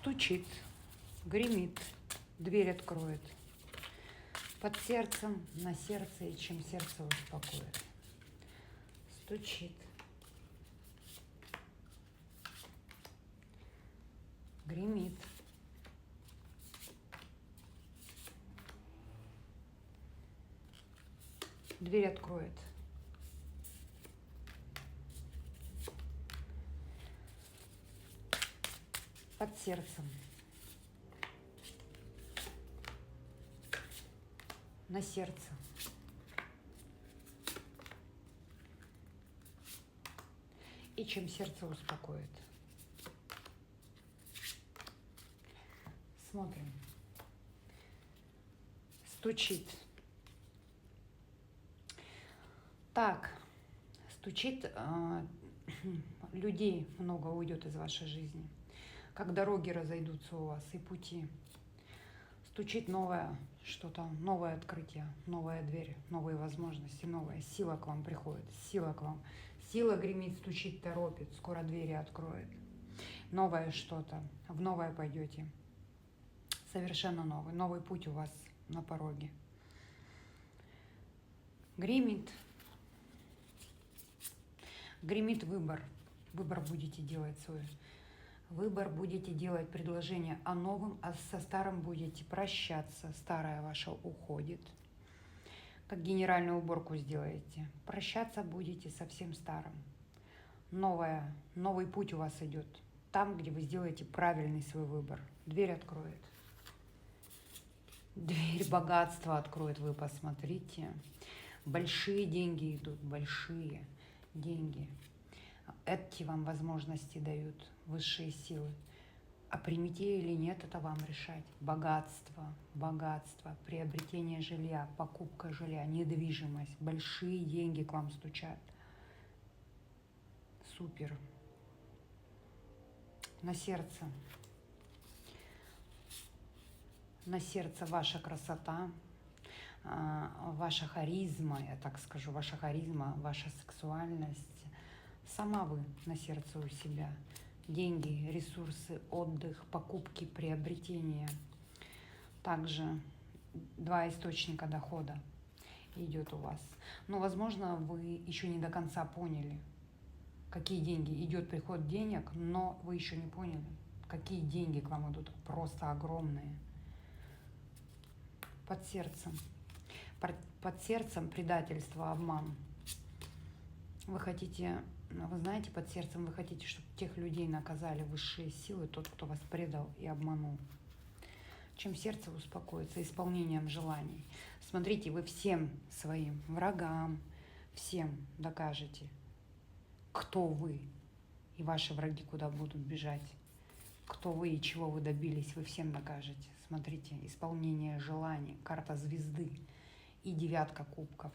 Стучит, гремит, дверь откроет. Под сердцем, на сердце, и чем сердце успокоит. Стучит. Гремит. Дверь откроет. Под сердцем. На сердце. И чем сердце успокоит. Смотрим. Стучит. Так, стучит, людей много уйдет из вашей жизни. Как дороги разойдутся у вас и пути. Стучит новое что-то, новое открытие, новая дверь, новые возможности, новая сила к вам приходит, сила к вам. Сила гремит, стучит, торопит, скоро двери откроет. Новое что-то, в новое пойдете. Совершенно новый путь у вас на пороге. Гремит. Гремит выбор. Выбор будете делать свой. Выбор будете делать, предложение о новом, а со старым будете прощаться. Старое ваше уходит. Как генеральную уборку сделаете. Прощаться будете со всем старым. Новый путь у вас идет. Там, где вы сделаете правильный свой выбор. Дверь откроет. Дверь богатства откроет, вы посмотрите. Большие деньги идут, большие деньги. Эти вам возможности дают высшие силы. А примите или нет, это вам решать. Богатство, приобретение жилья, покупка жилья, недвижимость. Большие деньги к вам стучат. Супер. На сердце. На сердце ваша красота, ваша харизма, я так скажу, ваша харизма, ваша сексуальность. Сама вы на сердце у себя. Деньги, ресурсы, отдых, покупки, приобретения. Также 2 источника дохода идет у вас. Но, возможно, вы еще не до конца поняли, какие деньги. Идет приход денег, но вы еще не поняли, какие деньги к вам идут. Просто огромные. Под сердцем. Под сердцем предательство, обман. Вы хотите, вы знаете, под сердцем вы хотите, чтобы тех людей наказали высшие силы, тот, кто вас предал и обманул. Чем сердце успокоится? Исполнением желаний. Смотрите, вы всем своим врагам, всем докажете, кто вы, и ваши враги куда будут бежать. Кто вы и чего вы добились, вы всем докажете. Смотрите, исполнение желаний, карта звезды и 9 кубков.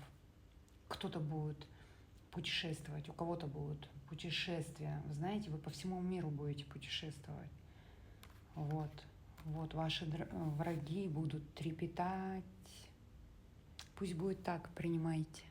Кто-то будет путешествовать, у кого-то будут путешествия. Вы знаете, вы по всему миру будете путешествовать. Вот ваши враги будут трепетать. Пусть будет так, принимайте.